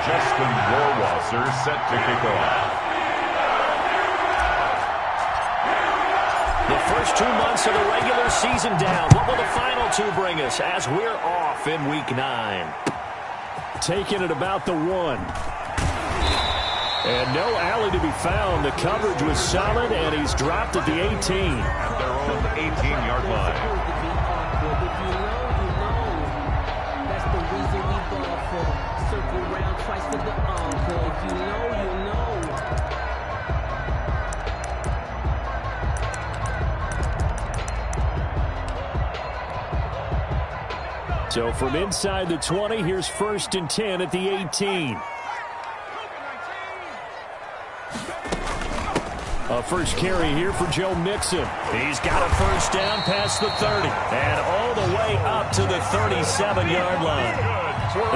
Justin Warwasser set to kick off. The first 2 months of the regular season down. What will the final 2 bring us as we're off in Week 9? Taking it about the 1. And no alley to be found. The coverage was solid, and he's dropped at the 18. At their own 18-yard line. That's the reason we ball for. Circle round twice for the encore. If you know, you know. So from inside the 20, here's 1st and 10 at the 18. A first carry here for Joe Mixon. He's got a first down past the 30 and all the way up to the 37-yard line.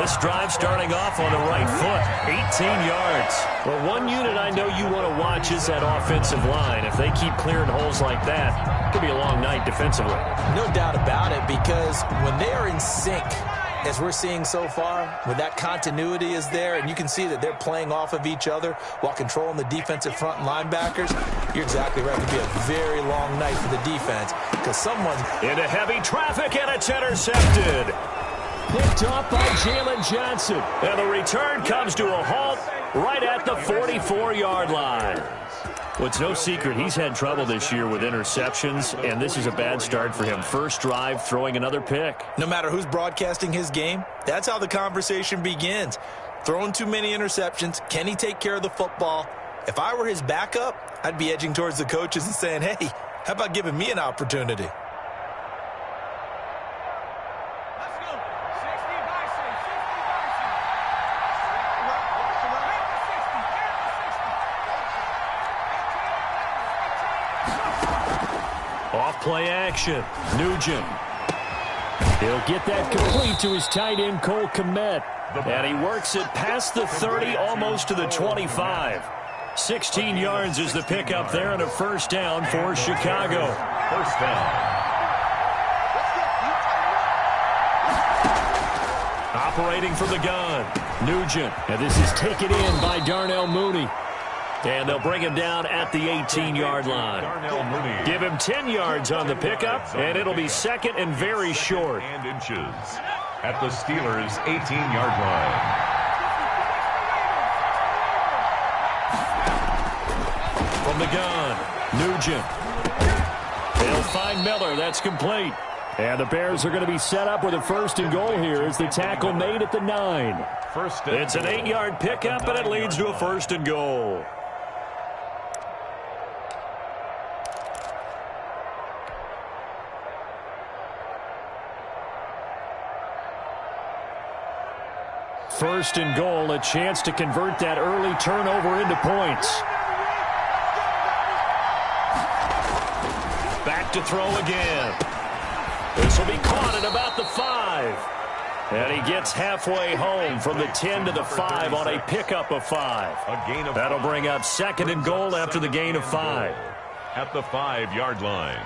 This drive starting off on the right foot, 18 yards. Well, one unit I know you want to watch is that offensive line. If they keep clearing holes like that, it could be a long night defensively. No doubt about it, because when they are in sync, as we're seeing so far, when that continuity is there, and you can see that they're playing off of each other while controlling the defensive front linebackers, you're exactly right. It could be a very long night for the defense, because someone... Into heavy traffic, and it's intercepted. Picked off by Jalen Johnson. And the return comes to a halt right at the 44-yard line. Well, it's no secret he's had trouble this year with interceptions, and this is a bad start for him. First drive, throwing another pick. No matter who's broadcasting his game, that's how the conversation begins. Throwing too many interceptions, can he take care of the football? If I were his backup, I'd be edging towards the coaches and saying, hey, how about giving me an opportunity? Play action. Nugent. He'll get that complete to his tight end, Cole Kmet. And he works it past the 30, almost to the 25. 16 yards is the pickup there, and a first down for Chicago. First down. Operating from the gun. Nugent. And this is taken in by Darnell Mooney. And they'll bring him down at the 18-yard line. Give him 10 yards on the pickup, and it'll be second and very short. And inches at the Steelers' 18-yard line. From the gun, Nugent. They'll find Miller. That's complete. And the Bears are going to be set up with a first and goal here as the tackle made at the 9. It's an 8-yard pickup, and it leads to a first and goal. First and goal, a chance to convert that early turnover into points. Back to throw again. This will be caught at about the 5. And he gets halfway home from the 10 to the 5 on a pickup of 5. That'll bring up second and goal after the gain of 5. At the 5-yard line.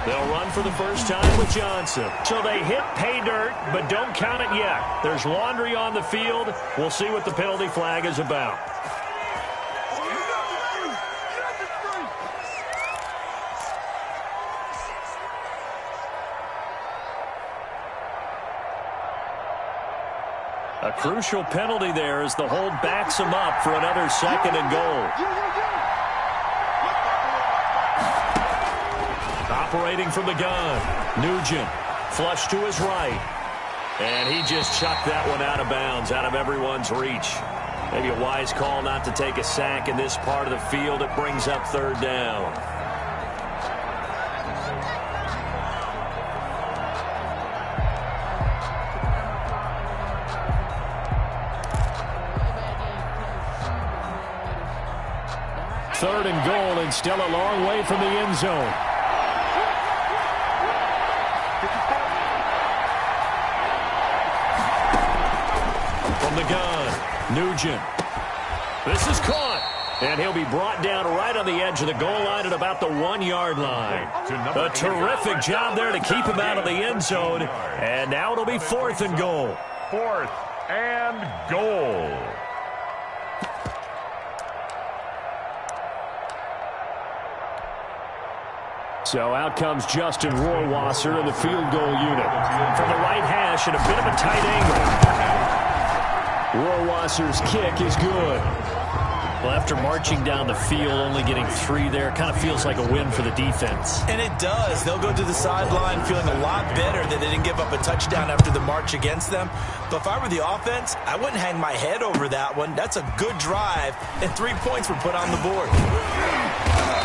They'll run for the first time with Johnson. So they hit pay dirt, but don't count it yet. There's laundry on the field. We'll see what the penalty flag is about. A crucial penalty there as the hold backs him up for another second and goal. Operating from the gun, Nugent, flush to his right. And he just chucked that one out of bounds, out of everyone's reach. Maybe a wise call not to take a sack in this part of the field. It brings up third down. Third and goal, and still a long way from the end zone. From the gun, Nugent. This is caught. And he'll be brought down right on the edge of the goal line at about the 1-yard line. A terrific job there to keep him out of the end zone. And now it'll be 4th and goal. 4th and goal. So out comes Justin Rohrwasser in the field goal unit. From the right hash and a bit of a tight angle. Rohrwasser's kick is good. Well, after marching down the field, only getting 3 there, kind of feels like a win for the defense. And it does. They'll go to the sideline feeling a lot better that they didn't give up a touchdown after the march against them. But if I were the offense, I wouldn't hang my head over that one. That's a good drive, and 3 points were put on the board.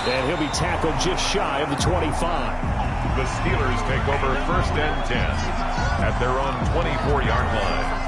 And he'll be tackled just shy of the 25. The Steelers take over 1st and 10 at their own 24-yard line.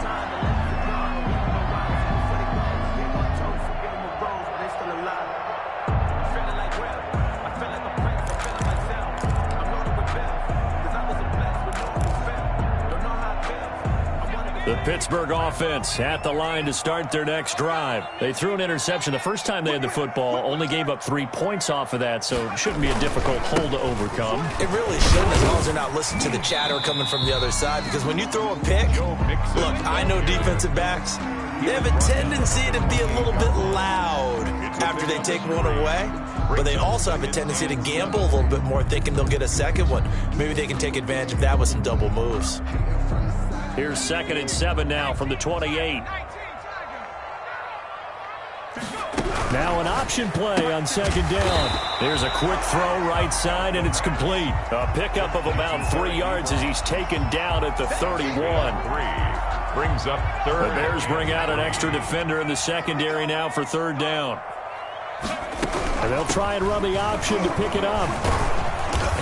The Pittsburgh offense at the line to start their next drive. They threw an interception the first time they had the football, only gave up 3 points off of that, so it shouldn't be a difficult hole to overcome. It really shouldn't, as long as they're not listening to the chatter coming from the other side, because when you throw a pick, look, I know defensive backs, they have a tendency to be a little bit loud after they take one away, but they also have a tendency to gamble a little bit more, thinking they'll get a second one. Maybe they can take advantage of that with some double moves. Here's 2nd and 7 now from the 28. Now an option play on 2nd down. There's a quick throw right side, and it's complete. A pickup of about 3 yards as he's taken down at the 31. Brings up 3rd. The Bears bring out an extra defender in the secondary now for 3rd down. And they'll try and run the option to pick it up.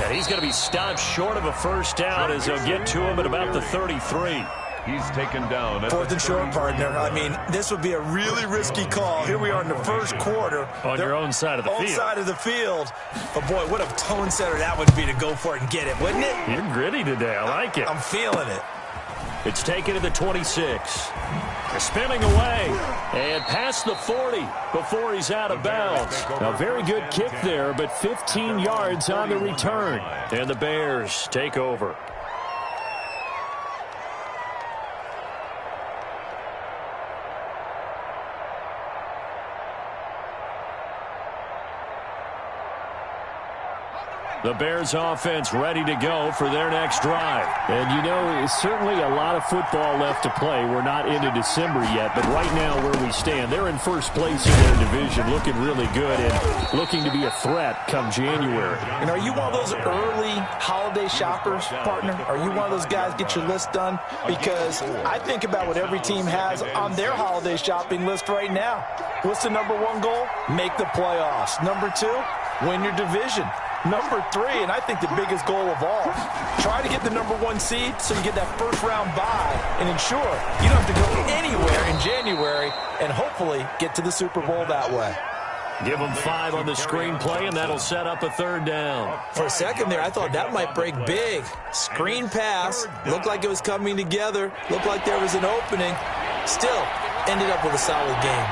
And he's going to be stopped short of a 1st down as they'll get to him at about the 33. He's taken down. 4th and short, partner. I mean, this would be a really risky call. Here we are in the 1st quarter. On your own side of the field. Own side of the field. But, boy, what a tone setter that would be to go for it and get it, wouldn't it? You're gritty today. I like it. I'm feeling it. It's taken to the 26. Spinning away and past the 40 before he's out of bounds. A very good kick there, but 15 yards on the return. And the Bears take over. The Bears offense ready to go for their next drive. And, you know, certainly a lot of football left to play. We're not into December yet, but right now where we stand, they're in 1st place in their division, looking really good and looking to be a threat come January. And are you one of those early holiday shoppers, partner? Are you one of those guys get your list done? Because I think about what every team has on their holiday shopping list right now. What's the #1 goal? Make the playoffs. #2, win your division. #3, and I think the biggest goal of all, try to get the #1 seed so you get that 1st-round bye and ensure you don't have to go anywhere in January and hopefully get to the Super Bowl that way. Give them 5 on the screen play, and that'll set up a 3rd down. For a second there, I thought that might break big. Screen pass, looked like it was coming together, looked like there was an opening. Still, ended up with a solid game.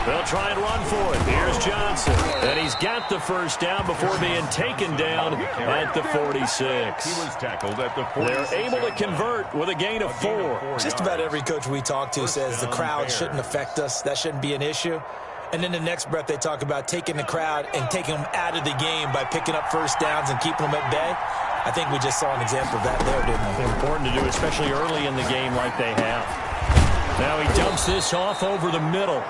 They'll try and run for it. Here's Johnson. And he's got the 1st down before being taken down at the 46. He was tackled at the 46. They're able to convert with a gain of 4. Just about every coach we talk to says the crowd shouldn't affect us. That shouldn't be an issue. And then the next breath they talk about taking the crowd and taking them out of the game by picking up 1st downs and keeping them at bay. I think we just saw an example of that there, didn't we? Important to do, especially early in the game like they have. Now he dumps this off over the middle.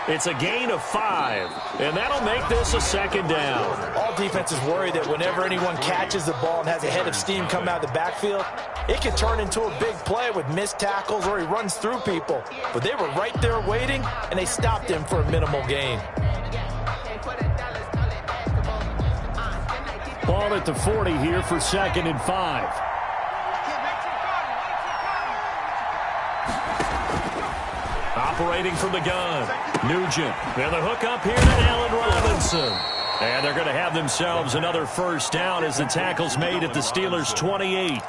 It's a gain of 5, and that'll make this a 2nd down. All defenses worry that whenever anyone catches the ball and has a head of steam come out of the backfield, it can turn into a big play with missed tackles or he runs through people. But they were right there waiting, and they stopped him for a minimal gain. Ball at the 40 here for 2nd and 5. Operating from the gun, Nugent. And the hook up here to Allen Robinson. And they're going to have themselves another 1st down as the tackle's made at the Steelers' 28.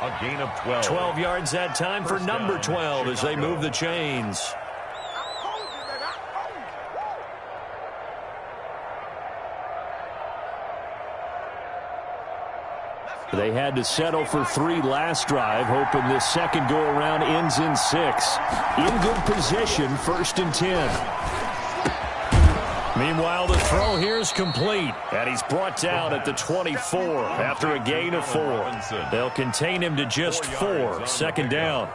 A gain of 12. 12 yards that time for number 12 as they move the chains. They had to settle for 3 last drive, hoping this second go-around ends in 6. In good position, 1st and 10. Meanwhile, the throw here is complete, and he's brought down at the 24 after a gain of 4. They'll contain him to just 4, 2nd down.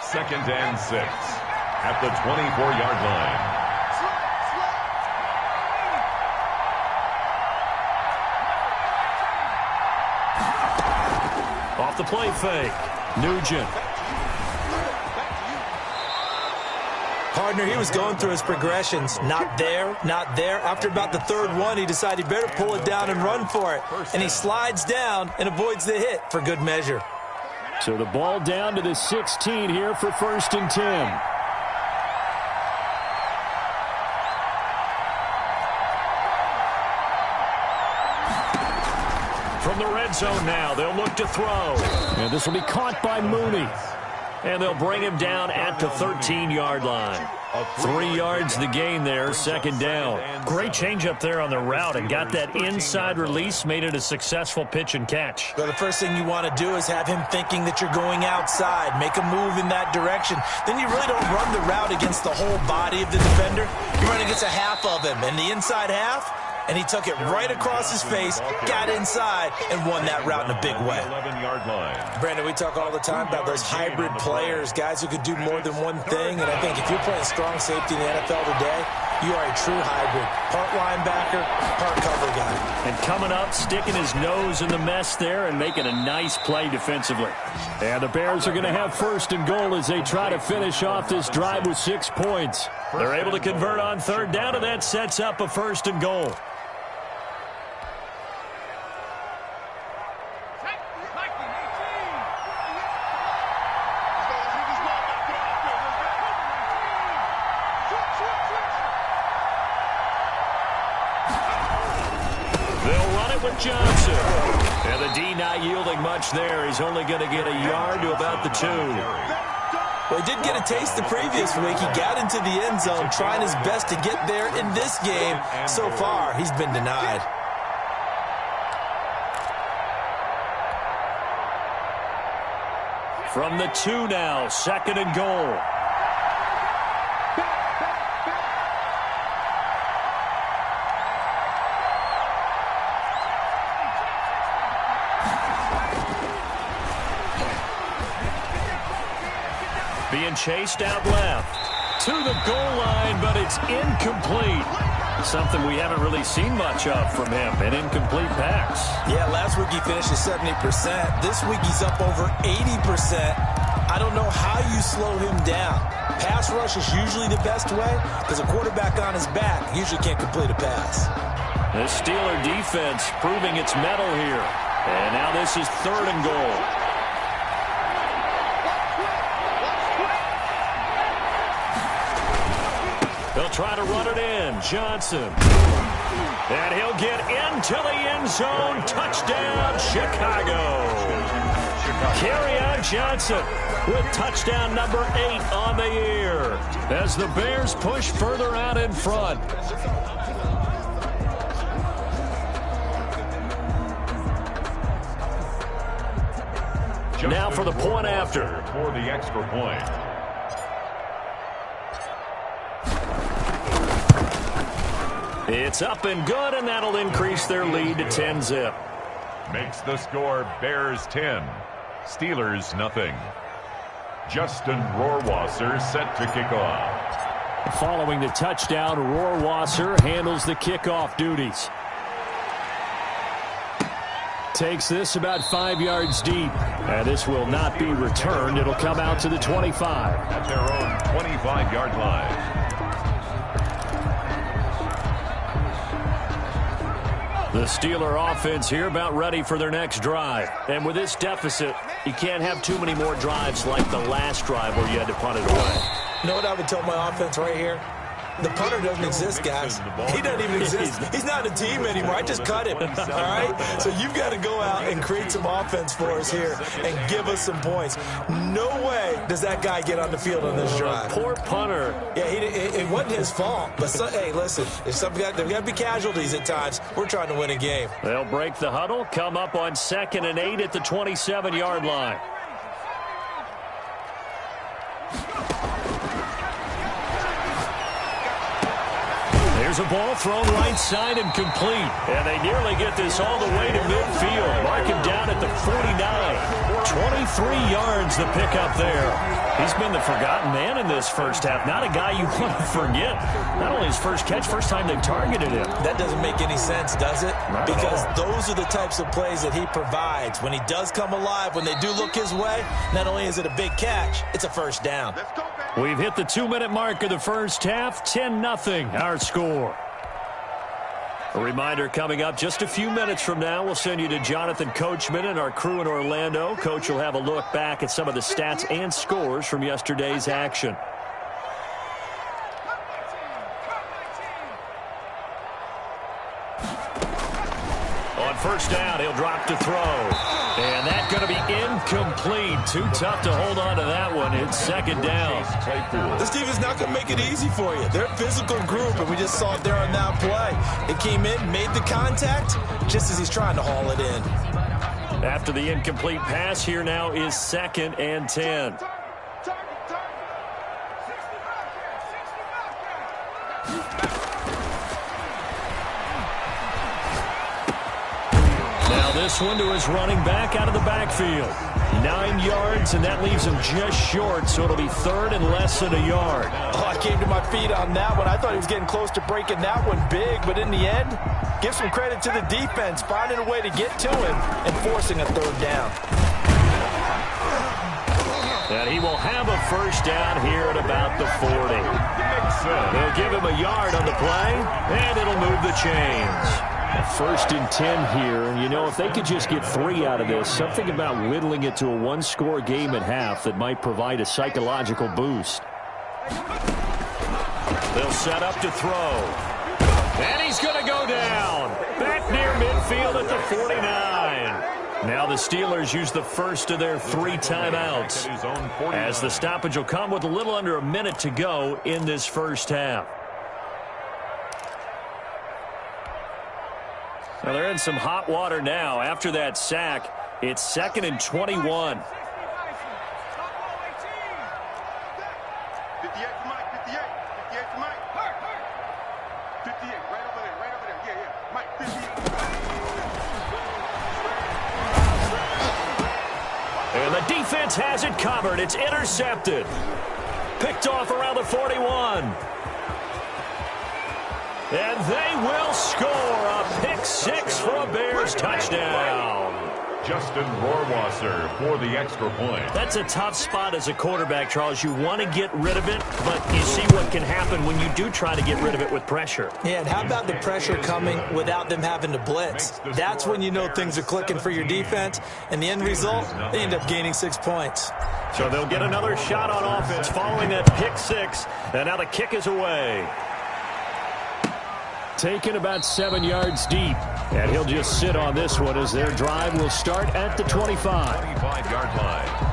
2nd and 6 at the 24-yard line. Off the play fake, Nugent. Partner, he was going through his progressions. Not there, not there. After about the 3rd one, he decided he better pull it down and run for it. And he slides down and avoids the hit for good measure. So the ball down to the 16 here for 1st and 10. From the red zone now, they'll look to throw. And this will be caught by Mooney. And they'll bring him down at the 13-yard line. 3 yards the gain there, 2nd down. Great change up there on the route and got that inside release, made it a successful pitch and catch. Well, the first thing you want to do is have him thinking that you're going outside, make a move in that direction. Then you really don't run the route against the whole body of the defender. You run against a half of him, and the inside half, and he took it right across his face, got inside, and won that route in a big way. 11-yard line. Brandon, we talk all the time about those hybrid players, guys who could do more than one thing, and I think if you're playing strong safety in the NFL today, you are a true hybrid. Part linebacker, part cover guy. And coming up, sticking his nose in the mess there and making a nice play defensively. And the Bears are going to have 1st and goal as they try to finish off this drive with 6 points. They're able to convert on 3rd down, and that sets up a 1st and goal. Johnson. And the D not yielding much there. He's only going to get a yard to about the 2. Well, he did get a taste the previous week. He got into the end zone trying his best to get there in this game. So far, he's been denied. From the 2 now, 2nd and goal. Being chased out left to the goal line, but it's incomplete. Something we haven't really seen much of from him, an incomplete pass. Yeah, last week he finished at 70%. This week he's up over 80%. I don't know how you slow him down. Pass rush is usually the best way because a quarterback on his back usually can't complete a pass. The Steeler defense proving its mettle here. And now this is 3rd and goal. They'll try to run it in. Johnson. And he'll get into the end zone. Touchdown, Chicago. Kerryon Johnson with touchdown number 8 on the year as the Bears push further out in front. Now for the point after. For the extra point. It's up and good, and that'll increase their lead to 10-zip. Makes the score Bears 10, Steelers nothing. Justin Rohrwasser set to kick off. Following the touchdown, Rohrwasser handles the kickoff duties. Takes this about 5 yards deep, and this will not be returned. It'll come out to the 25. At their own 25-yard line. The Steeler offense here about ready for their next drive. And with this deficit, you can't have too many more drives like the last drive where you had to punt it away. You know what I would tell my offense right here? The punter doesn't exist, guys. He doesn't even exist. He's not a team anymore. I just cut him, all right? So you've got to go out and create some offense for us here and give us some points. No way does that guy get on the field on this drive. Poor punter. Yeah, it wasn't his fault. But, hey, listen, there's got to be casualties at times. We're trying to win a game. They'll break the huddle, come up on 2nd and 8 at the 27-yard line. There's a ball thrown right side and complete. And they nearly get this all the way to midfield. Mark him down at the 49. 23 yards the pickup there. He's been the forgotten man in this first half. Not a guy you want to forget. Not only his first catch, first time they targeted him. That doesn't make any sense, does it? Not because at all. Those are the types of plays that he provides. When he does come alive, when they do look his way, not only is it a big catch, it's a first down. We've hit the 2-minute mark of the first half. 10-0 our score. A reminder coming up just a few minutes from now. We'll send you to Jonathan Coachman and our crew in Orlando. Coach will have a look back at some of the stats and scores from yesterday's action. On first down, he'll drop to throw. And that's going to be incomplete. Too tough to hold on to that one. It's 2nd down. This team is not going to make it easy for you. They're a physical group, and we just saw it there on that play. It came in, made the contact, just as he's trying to haul it in. After the incomplete pass, here now is 2nd and 10. This one to his running back out of the backfield. 9 yards, and that leaves him just short, so it'll be 3rd and less than a yard. Oh, I came to my feet on that one. I thought he was getting close to breaking that one big, but in the end, give some credit to the defense, finding a way to get to him and forcing a 3rd down. And he will have a first down here at about the 40. They'll give him a yard on the play, and it'll move the chains. 1st and 10 here, and you know, if they could just get 3 out of this, something about whittling it to a one-score game at half that might provide a psychological boost. They'll set up to throw. And he's going to go down. Back near midfield at the 49. Now the Steelers use the first of their 3 timeouts, as the stoppage will come with a little under a minute to go in this first half. Well, they're in some hot water now. After that sack, it's 2nd and 21. And the defense has it covered. It's intercepted. Picked off around the 41. And they will score a pick 6 for a Bears touchdown. Justin Rohrwasser for the extra point. That's a tough spot as a quarterback, Charles. You want to get rid of it, but you see what can happen when you do try to get rid of it with pressure. Yeah, and how about the pressure coming without them having to blitz? That's when you know things are clicking for your defense, and the end result, they end up gaining 6 points. So they'll get another shot on offense following that pick 6, and now the kick is away. Taken about 7 yards deep. And he'll just sit on this one as their drive will start at the 25. 25-yard line.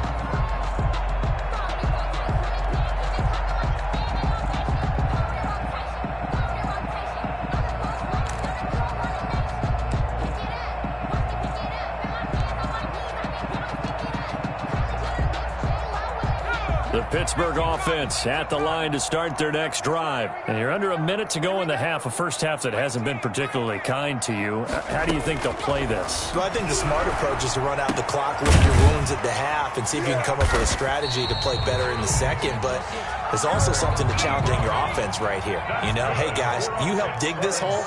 The Pittsburgh offense at the line to start their next drive. And you're under a minute to go in the half, a first half that hasn't been particularly kind to you. How do you think they'll play this? Well, I think the smart approach is to run out the clock, lick your wounds at the half, and see if you can come up with a strategy to play better in the second. But there's also something to challenging your offense right here. You know, hey, guys, you help dig this hole.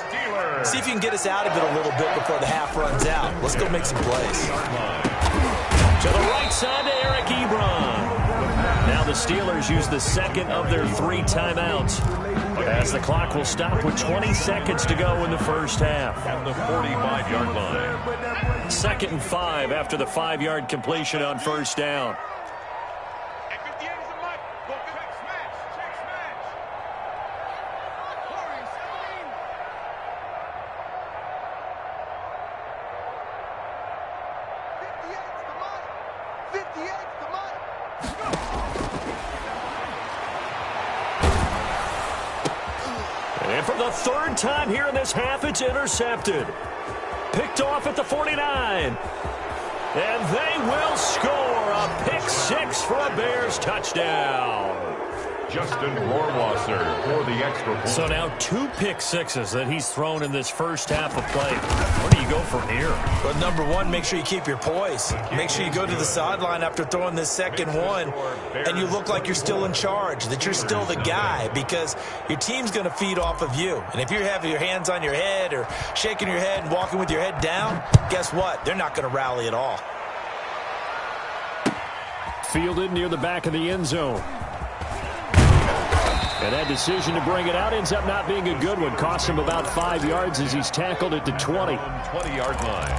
See if you can get us out of it a little bit before the half runs out. Let's go make some plays. To the right side to Eric Ebron. Now the Steelers use the second of their 3 timeouts, as the clock will stop with 20 seconds to go in the first half. At the 45-yard line. 2nd and 5 after the 5-yard completion on first down. the third time here in this half it's intercepted. Picked off at the 49. And they will score a pick six for a Bears touchdown. Justin Rohrwasser for the extra point. So now 2 pick sixes that he's thrown in this first half of play. Where do you go from here? But number one, make sure you keep your poise. Make sure you go to the sideline after throwing this second one, and you look like you're still in charge, that you're still the guy, because your team's going to feed off of you. And if you're having your hands on your head or shaking your head and walking with your head down, guess what? They're not going to rally at all. Fielded near the back of the end zone. And that decision to bring it out ends up not being a good one. Cost him about 5 yards as he's tackled at the 20. 20-yard line.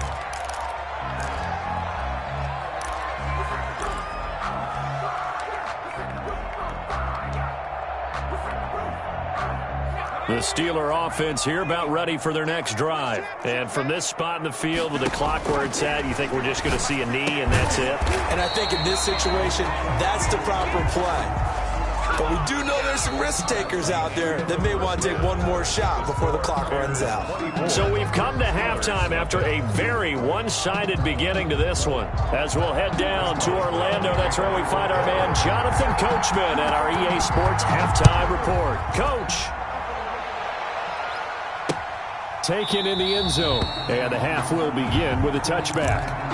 The Steeler offense here about ready for their next drive. And from this spot in the field with the clock where it's at, you think we're just going to see a knee and that's it? And I think in this situation, that's the proper play. But we do know there's some risk takers out there that may want to take one more shot before the clock runs out. So we've come to halftime after a very one-sided beginning to this one. As we'll head down to Orlando, that's where we find our man Jonathan Coachman at our EA Sports Halftime Report. Coach. Taken in the end zone. And the half will begin with a touchback.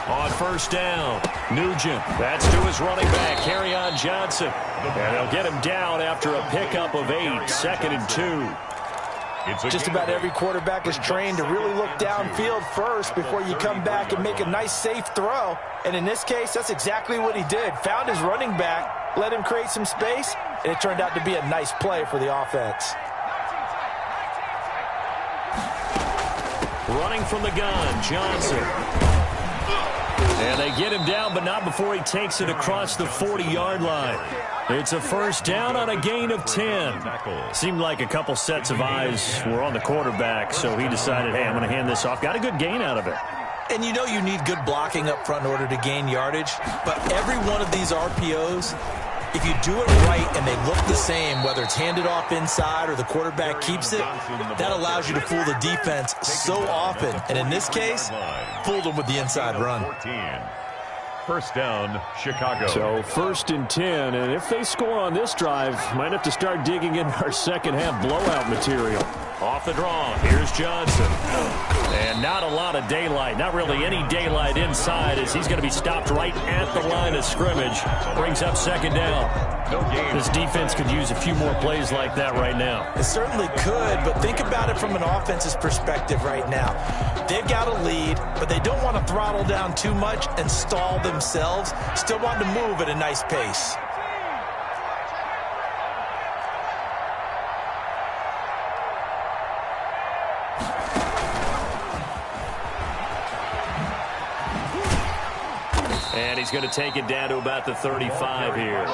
On first down, Nugent. That's to his running back, Kerryon Johnson. And they'll get him down after a pickup of 8, 2nd and 2. Just about every quarterback is trained to really look downfield first before you come back and make a nice, safe throw. And in this case, that's exactly what he did. Found his running back, let him create some space, and it turned out to be a nice play for the offense. Running from the gun, Johnson. And they get him down, but not before he takes it across the 40-yard line. It's a first down on a gain of 10. Seemed like a couple sets of eyes were on the quarterback, so he decided, hey, I'm going to hand this off. Got a good gain out of it. And you know you need good blocking up front in order to gain yardage, but every one of these RPOs, if you do it right and they look the same, whether it's handed off inside or the quarterback keeps it, that allows you to fool the defense so often. And in this case, fooled them with the inside run. First down, Chicago. So 1st and 10, and if they score on this drive, might have to start digging in our second half blowout material. Off the draw, here's Johnson. And not a lot of daylight, not really any daylight inside as he's going to be stopped right at the line of scrimmage. Brings up 2nd down. This defense could use a few more plays like that right now. It certainly could, but think about it from an offense's perspective right now. They've got a lead, but they don't want to throttle down too much and stall themselves. Still want to move at a nice pace. And he's going to take it down to about the 35 here.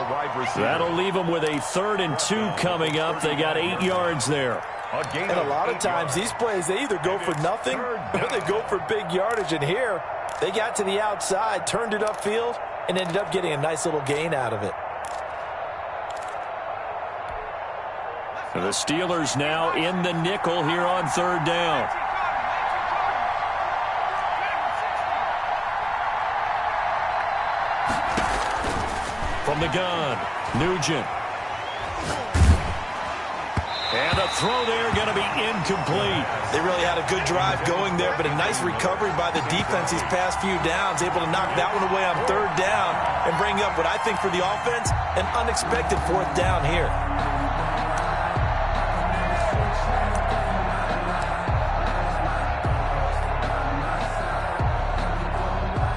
That'll leave them with a 3rd and 2 coming up. They got 8 yards there. And a lot of times these plays, they either go for nothing or they go for big yardage. And here, they got to the outside, turned it upfield, and ended up getting a nice little gain out of it. The Steelers now in the nickel here on 3rd down. From the gun, Nugent. And the throw there going to be incomplete. They really had a good drive going there, but a nice recovery by the defense these past few downs, able to knock that one away on 3rd down and bring up what I think for the offense, an unexpected 4th down here.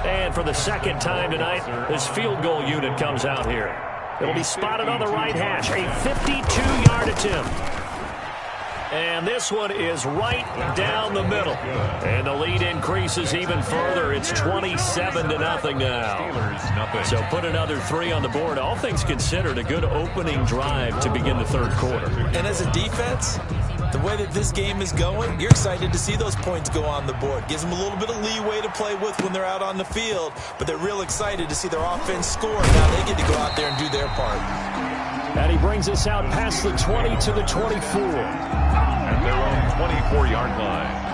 And for the 2nd time tonight, this field goal unit comes out here. It'll be spotted on the right hash, a 52-yard attempt. And this one is right down the middle. And the lead increases even further. It's 27-0 now. So put another 3 on the board. All things considered, a good opening drive to begin the third quarter. And as a defense, the way that this game is going, you're excited to see those points go on the board. Gives them a little bit of leeway to play with when they're out on the field, but they're real excited to see their offense score. Now they get to go out there and do their part. And he brings us out past the 20 to the 24. At their own 24-yard line.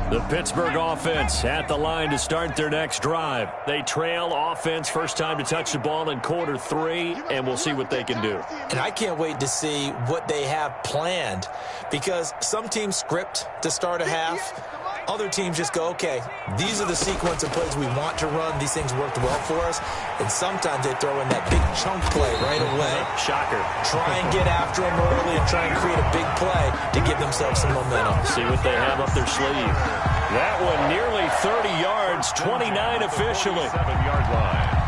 The Pittsburgh offense at the line to start their next drive. They trail offense, first time to touch the ball in quarter 3, and we'll see what they can do. And I can't wait to see what they have planned, because some teams script to start a half. Other teams just go, okay, these are the sequence of plays we want to run. These things worked well for us. And sometimes they throw in that big chunk play right away. Shocker. Try and get after them early and try and create a big play to give themselves some momentum. See what they have up their sleeve. That one nearly 30 yards, 29 officially. 7-yard line.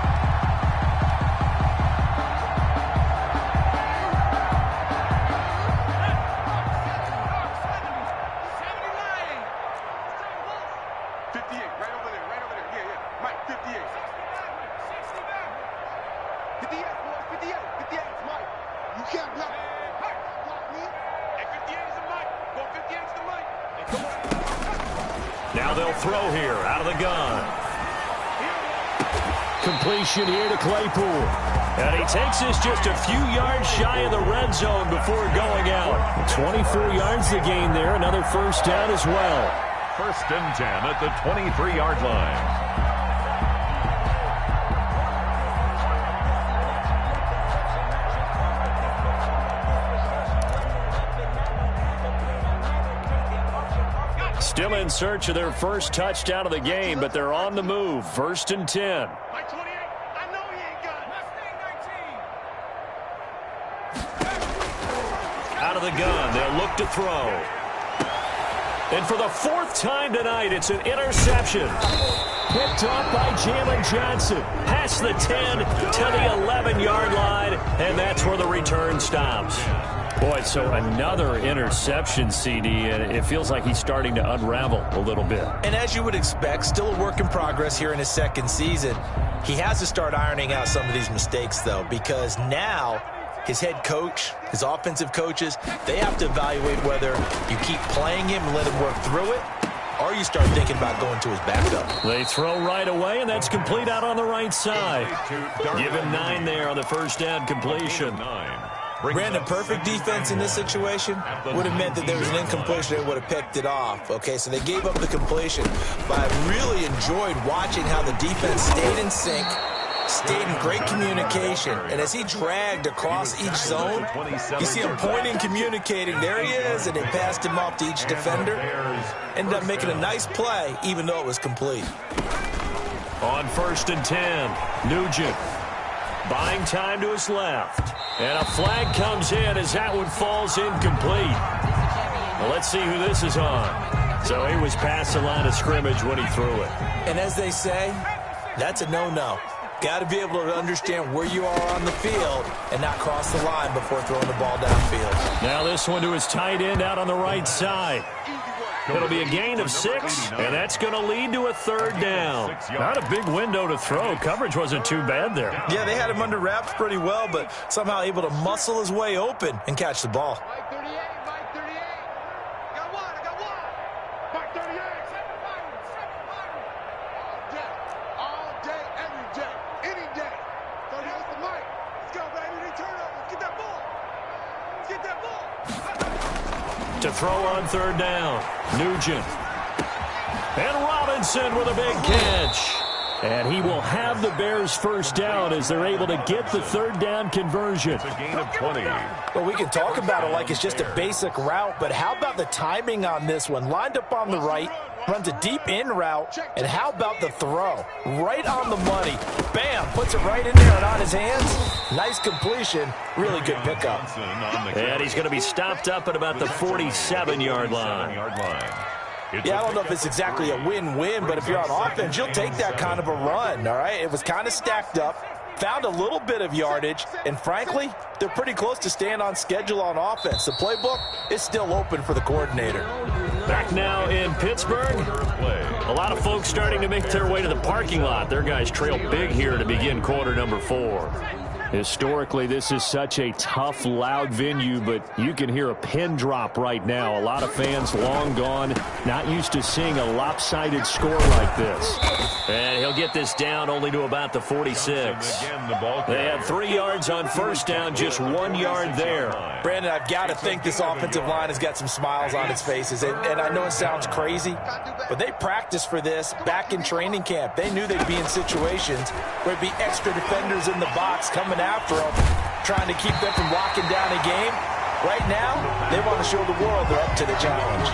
Now they'll throw here out of the gun. Completion here to Claypool. And he takes this just a few yards shy of the red zone before going out. 24 yards to gain there. Another first down as well. 1st and 10 at the 23-yard line. Still in search of their first touchdown of the game, but they're on the move. 1st and 10. Out of the gun, they'll look to throw. And for the 4th time tonight, it's an interception. Picked off by Jalen Johnson. Past the 10 to the 11-yard line, and that's where the return stops. Boy, so another interception, CD, and it feels like he's starting to unravel a little bit. And as you would expect, still a work in progress here in his 2nd season. He has to start ironing out some of these mistakes, though, because now his head coach, his offensive coaches, they have to evaluate whether you keep playing him and let him work through it, or you start thinking about going to his backup. They throw right away, and that's complete out on the right side. Give him 9 there on the first down completion. Brandon, perfect defense in this situation would have meant that there was an incompletion. They would have picked it off. Okay, so they gave up the completion. But I really enjoyed watching how the defense stayed in sync, stayed in great communication. And as he dragged across each zone, you see him pointing, communicating. There he is, and they passed him off to each defender. Ended up making a nice play, even though it was complete. On 1st and 10, Nugent buying time to his left. And a flag comes in as that one falls incomplete. Well, let's see who this is on. So he was past the line of scrimmage when he threw it. And as they say, that's a no-no. Got to be able to understand where you are on the field and not cross the line before throwing the ball downfield. Now this one to his tight end out on the right side. It'll be a gain of 6, and that's going to lead to a 3rd down. Not a big window to throw. Coverage wasn't too bad there. Yeah, they had him under wraps pretty well, but somehow able to muscle his way open and catch the ball. To throw on 3rd down, Nugent. And Robinson with a big catch. And he will have the Bears first down as they're able to get the third down conversion. It's a gain of 20. Well, we can talk about it like it's just a basic route, but how about the timing on this one? Lined up on the right, runs a deep in route, and how about the throw? Right on the money. Bam, puts it right in there and on his hands. Nice completion. Really good pickup. And he's going to be stopped up at about the 47-yard line. Yeah, I don't know if it's exactly a win-win, but if you're on offense, you'll take that kind of a run, all right? It was kind of stacked up, found a little bit of yardage, and frankly, they're pretty close to staying on schedule on offense. The playbook is still open for the coordinator. Back now in Pittsburgh. A lot of folks starting to make their way to the parking lot. Their guys trail big here to begin quarter number 4. Historically, this is such a tough, loud venue, but you can hear a pin drop right now. A lot of fans long gone, not used to seeing a lopsided score like this. And he'll get this down only to about the 46. They have 3 yards on first down, just 1 yard there. Brandon, I've got to think this offensive line has got some smiles on its faces. And I know it sounds crazy, but they practiced for this back in training camp. They knew they'd be in situations where there'd be extra defenders in the box coming after them, trying to keep them from locking down a game. Right now, they want to show the world they're up to the challenge.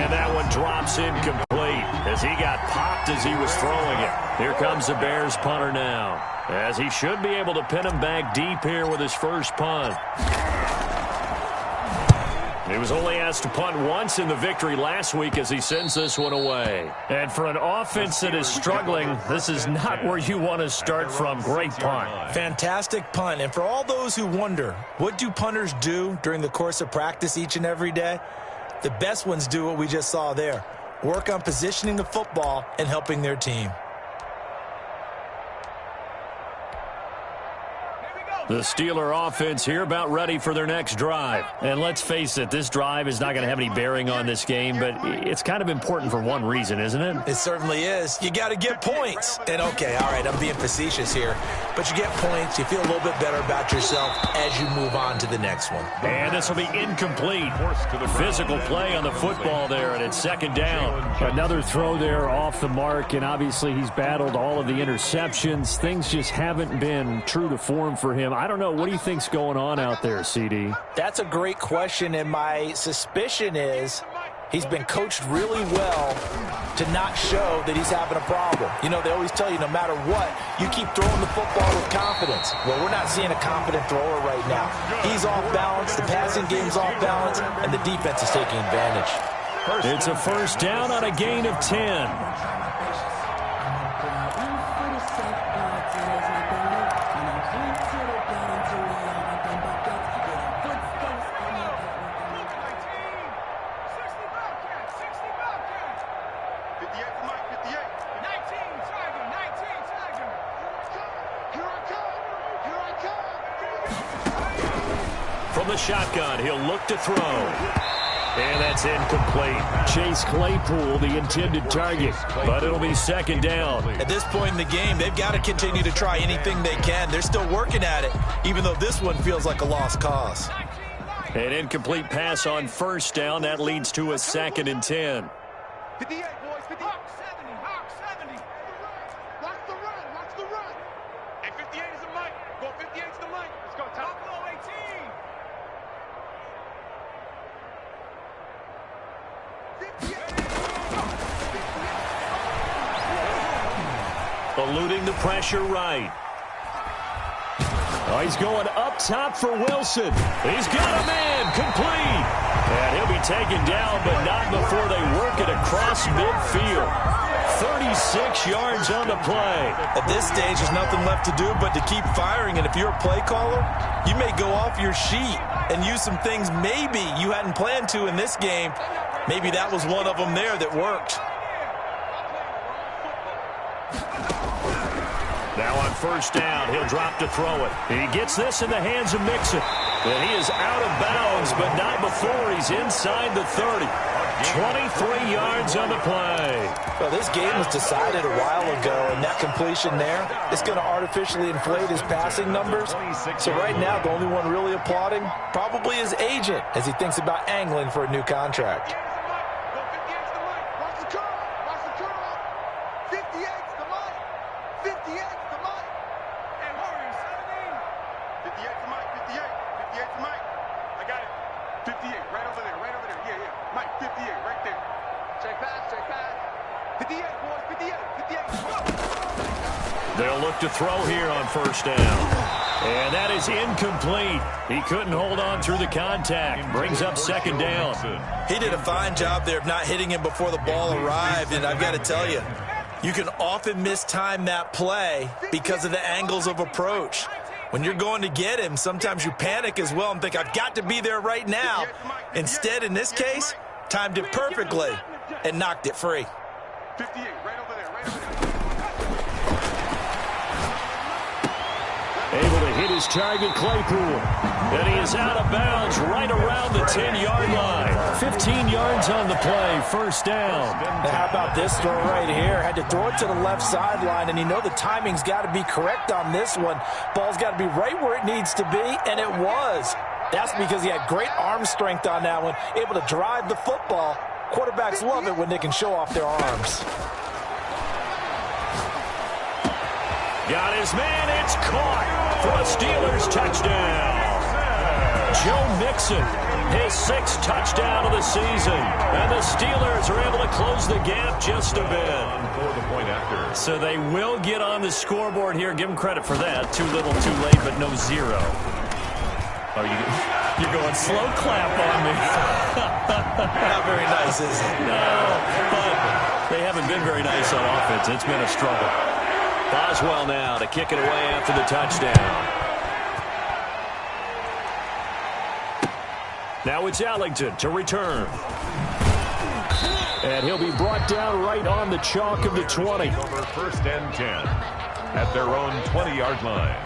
And that one drops incomplete as he got popped as he was throwing it. Here comes the Bears punter now, as he should be able to pin him back deep here with his first punt. He was only asked to punt once in the victory last week as he sends this one away. And for an offense that is struggling, this is not where you want to start from. Great punt. Fantastic punt. And for all those who wonder, what do punters do during the course of practice each and every day? The best ones do what we just saw there. Work on positioning the football and helping their team. The Steeler offense here about ready for their next drive. And let's face it, this drive is not going to have any bearing on this game, but it's kind of important for one reason, isn't it? It certainly is. You got to get points. And okay, all right, I'm being facetious here, but you get points, you feel a little bit better about yourself as you move on to the next one. And this will be incomplete. Physical play on the football there, and it's second down. Another throw there off the mark, and obviously he's battled all of the interceptions. Things just haven't been true to form for him. I don't know. What do you think's going on out there, CD? That's a great question, and my suspicion is he's been coached really well to not show that he's having a problem. You know, they always tell you no matter what, you keep throwing the football with confidence. Well, we're not seeing a confident thrower right now. He's off balance, the passing game's off balance, and the defense is taking advantage. It's a first down on a gain of 10. From the shotgun, he'll look to throw. And that's incomplete. Chase Claypool, the intended target, but it'll be second down. At this point in the game, they've got to continue to try anything they can. They're still working at it, even though this one feels like a lost cause. An incomplete pass on first down. That leads to a 2nd and 10. 58, boys. 50. Hawk 70. Hawk 70. Watch the run. Watch the run. And 58 is the mic. Go 58 is the mic. Let's go. Top low 18. Eluding the pressure right. Oh, he's going up top for Wilson. He's got him in. Complete. And he'll be taken down, but not before they work it across midfield. 36 yards on the play. At this stage, there's nothing left to do but to keep firing. And if you're a play caller, you may go off your sheet and use some things maybe you hadn't planned to in this game. Maybe that was one of them there that worked. Now on first down, he'll drop to throw it. He gets this in the hands of Mixon. And he is out of bounds, but not before he's inside the 30. 23 yards on the play. Well, this game was decided a while ago, and that completion there is going to artificially inflate his passing numbers. So right now, the only one really applauding probably his agent as he thinks about angling for a new contract. 58 to Mike. Hey, Warriors, 17. 58 to Mike, 58. 58 to Mike. I got it. 58, right over there, right over there. Yeah, yeah. Mike, 58, right there. Check pass, check pass. 58, boys, 58, 58. They'll look to throw here on first down. And that is incomplete. He couldn't hold on through the contact. Brings up second down. He did a fine job there of not hitting him before the ball arrived, and I've got to tell you, you can often mistime that play because of the angles of approach. When you're going to get him, sometimes you panic as well and think, I've got to be there right now. Instead, in this case, timed it perfectly and knocked it free. 58, right over there, right over there. Able to hit his target, Claypool. And he is out of bounds right around the 10-yard line. 15 yards on the play, first down. Now, how about this throw right here? Had to throw it to the left sideline, and you know the timing's got to be correct on this one. Ball's got to be right where it needs to be, and it was. That's because he had great arm strength on that one, able to drive the football. Quarterbacks love it when they can show off their arms. Got his man, it's caught for a Steelers touchdown. Joe Mixon, his 6th touchdown of the season. And the Steelers are able to close the gap just a bit. For the point after. So they will get on the scoreboard here. Give them credit for that. Too little, too late, but no 0. Oh, you're going slow clap on me. Not very nice, is it? No, but they haven't been very nice on offense. It's been a struggle. Boswell now to kick it away after the touchdown. Now it's Allington to return. And he'll be brought down right on the chalk of the 20. Over first and 10 at their own 20-yard line.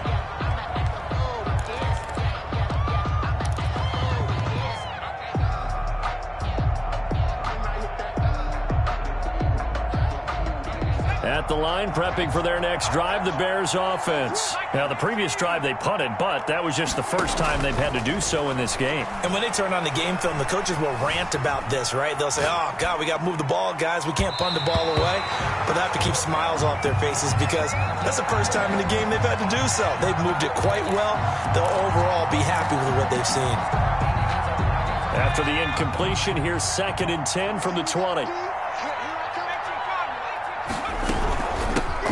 At the line, prepping for their next drive, the Bears offense. Now, the previous drive they punted, but that was just the first time they've had to do so in this game. And when they turn on the game film, the coaches will rant about this, right? They'll say, oh, God, we got to move the ball, guys. We can't punt the ball away. But they have to keep smiles off their faces because that's the first time in the game they've had to do so. They've moved it quite well. They'll overall be happy with what they've seen. After the incompletion, here's 2nd and 10 from the 20.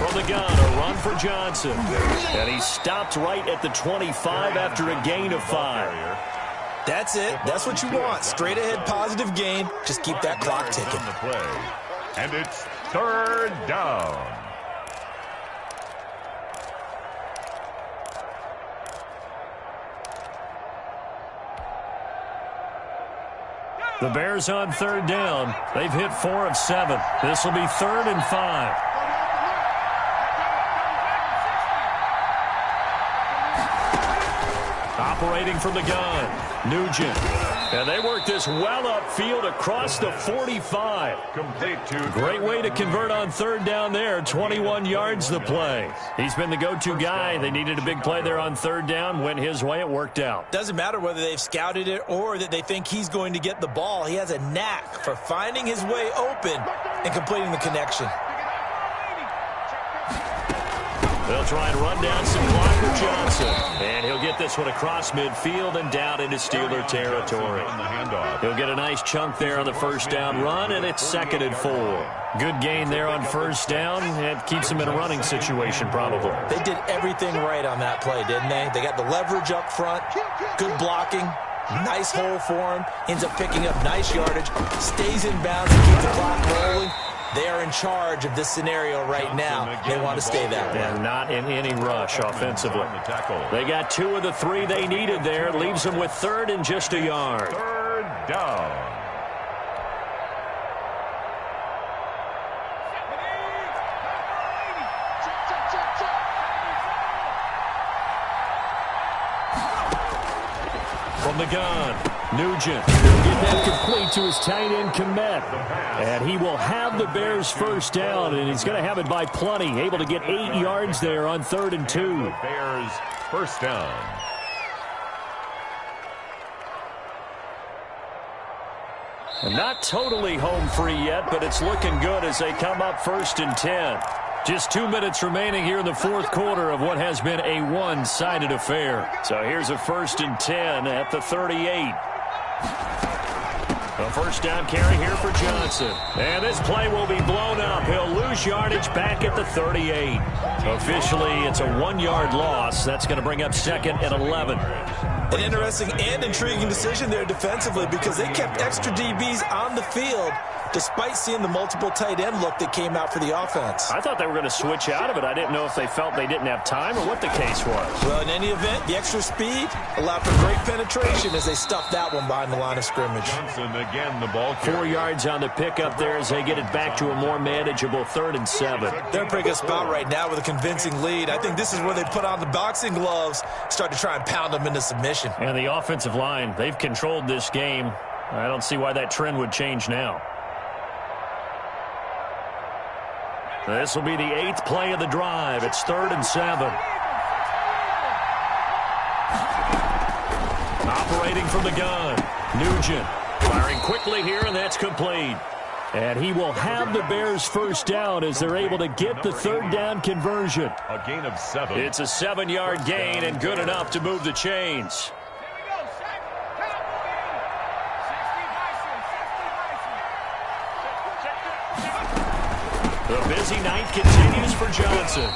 The gun, a run for Johnson. And he stopped right at the 25 after a gain of 5. That's it. That's what you want. Straight ahead positive gain. Just keep that clock ticking. And it's 3rd down. The Bears on 3rd down. They've hit 4 of 7. This will be 3rd and 5. Operating from the gun, Nugent. And they work this well upfield across the 45. Complete to Great way to convert on 3rd down there. 21 yards the play. He's been the go-to guy. They needed a big play there on 3rd down. Went his way. It worked out. Doesn't matter whether they've scouted it or that they think he's going to get the ball. He has a knack for finding his way open and completing the connection. They'll try and run down some clock with Johnson. And he'll get this one across midfield and down into Steeler territory. He'll get a nice chunk there on the first down run, and it's 2nd and 4. Good gain there on first down. It keeps him in a running situation, probably. They did everything right on that play, didn't they? They got the leverage up front, good blocking, nice hole for him, ends up picking up nice yardage, stays in bounds and keeps the clock rolling. They are in charge of this scenario right now. They want to stay that way. And not in any rush offensively. They got 2 of the 3 they needed there. Leaves them with 3rd and just a yard. 3rd down. From the gun, Nugent will get that complete to his tight end, Kmet. And he will have the Bears first down, and he's going to have it by plenty. Able to get 8 yards there on 3rd and 2. The Bears first down. And not totally home free yet, but it's looking good as they come up 1st and 10. Just 2 minutes remaining here in the fourth quarter of what has been a one-sided affair. So here's a 1st and 10 at the 38. A first down carry here for Johnson. And this play will be blown up. He'll lose yardage back at the 38. Officially, it's a 1-yard loss. That's going to bring up 2nd and 11. An interesting and intriguing decision there defensively because they kept extra DBs on the field despite seeing the multiple tight end look that came out for the offense. I thought they were going to switch out of it. I didn't know if they felt they didn't have time or what the case was. Well, in any event, the extra speed allowed for great penetration as they stuffed that one behind the line of scrimmage. Johnson again, the ball 4 yards on the pickup there as they get it back to a more manageable 3rd and 7. They're in a pretty good spot right now with a convincing lead. I think this is where they put on the boxing gloves, start to try and pound them into submission. And the offensive line, they've controlled this game. I don't see why that trend would change now. This will be the 8th play of the drive. It's 3rd and 7. Operating from the gun. Nugent firing quickly here, and that's complete. And he will have the Bears first down as they're able to get the 3rd down conversion. A gain of 7. It's a 7-yard gain and good enough to move the chains. The busy night continues for Johnson.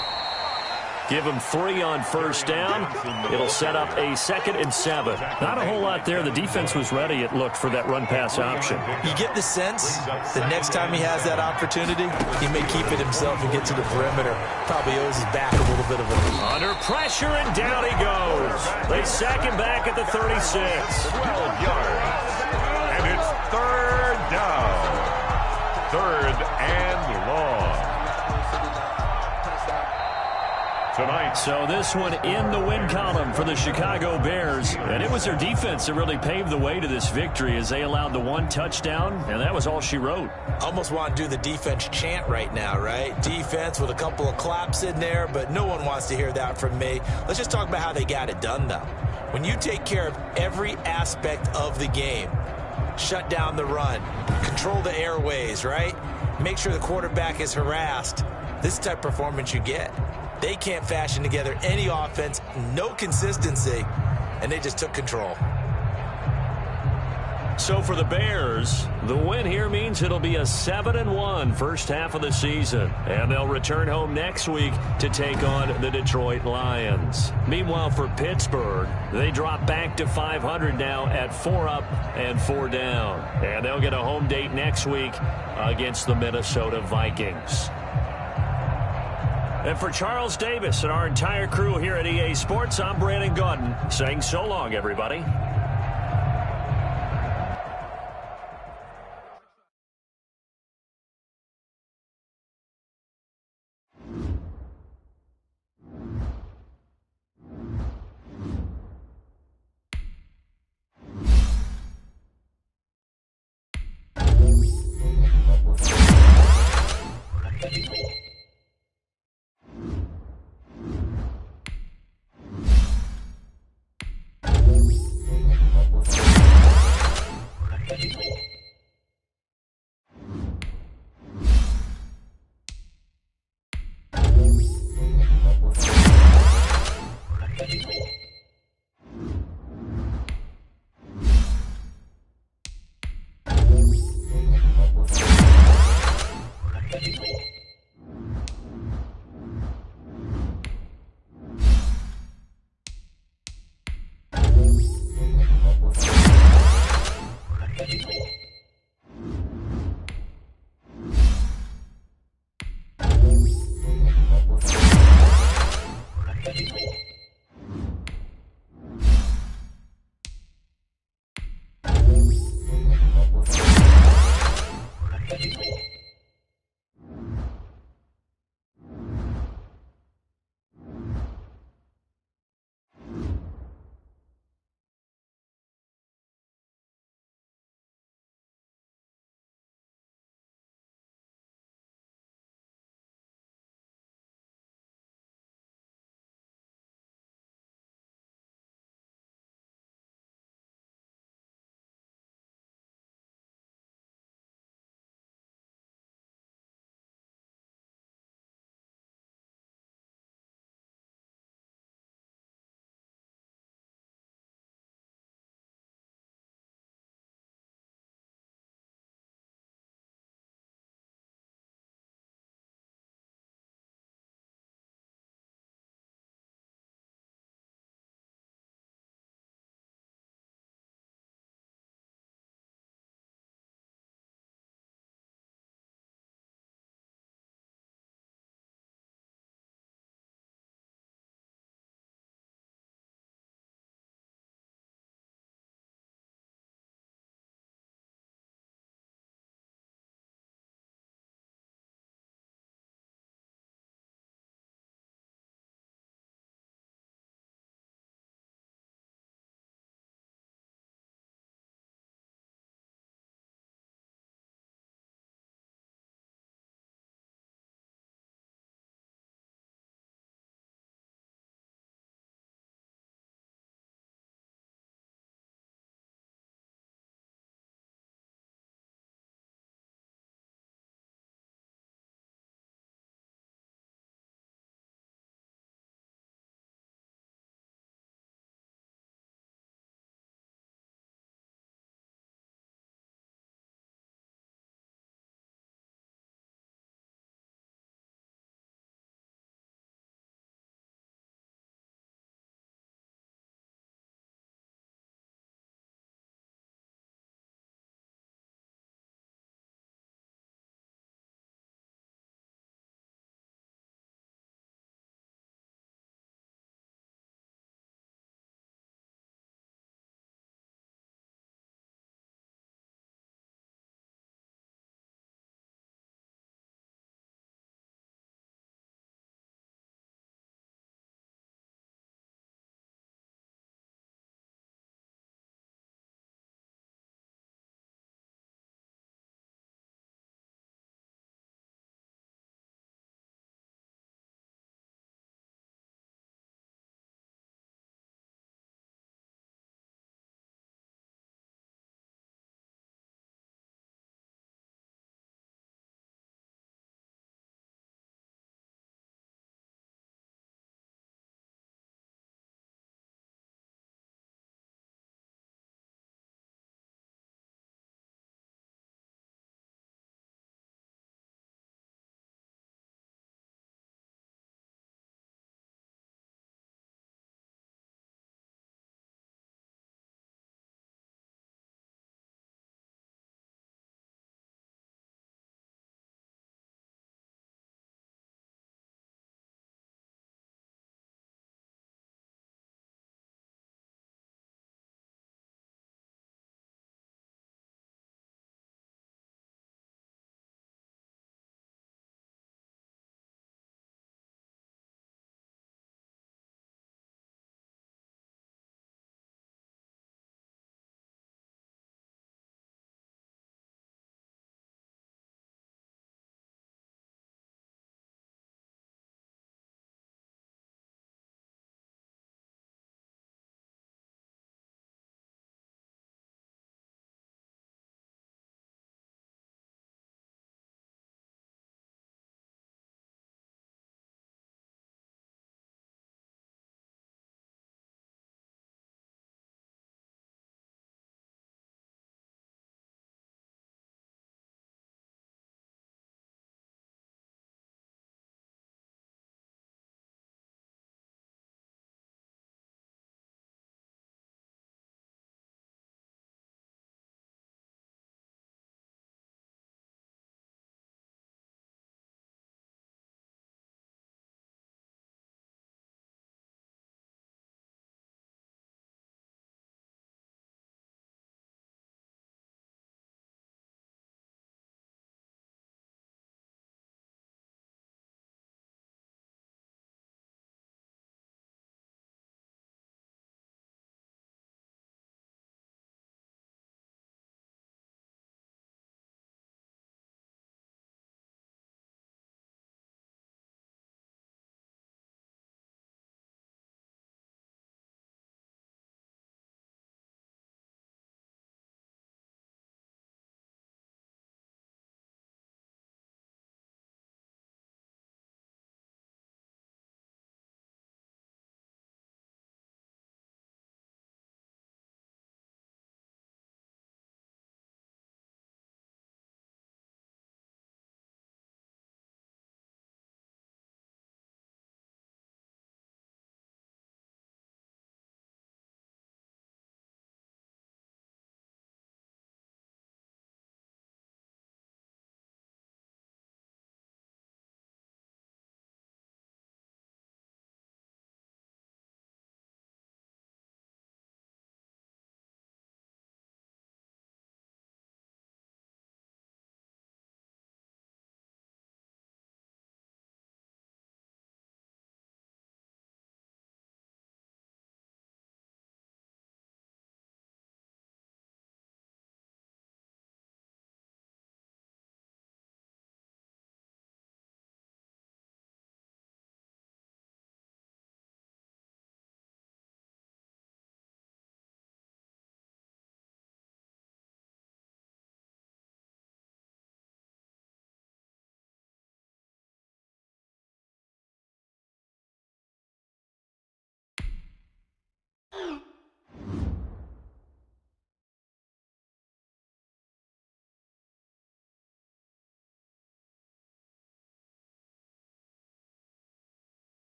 Give him 3 on 1st down. It'll set up a 2nd and 7. Not a whole lot there. The defense was ready, it looked, for that run-pass option. You get the sense that next time he has that opportunity, he may keep it himself and get to the perimeter. Probably owes his back a little bit of a... Under pressure, and down he goes. They sack him back at the 36. 12 yards. And it's 3rd down. 3rd and long. Tonight. So this one in the win column for the Chicago Bears. And it was their defense that really paved the way to this victory as they allowed the 1 touchdown, and that was all she wrote. Almost want to do the defense chant right now, right? Defense with a couple of claps in there, but no one wants to hear that from me. Let's just talk about how they got it done, though. When you take care of every aspect of the game, shut down the run, control the airways, right? Make sure the quarterback is harassed. This type of performance you get. They can't fashion together any offense, no consistency, and they just took control. So for the Bears, the win here means it'll be a 7-1 first half of the season. And they'll return home next week to take on the Detroit Lions. Meanwhile, for Pittsburgh, they drop back to 500 now at 4 up and 4 down. And they'll get a home date next week against the Minnesota Vikings. And for Charles Davis and our entire crew here at EA Sports, I'm Brandon Gaudin saying so long, everybody.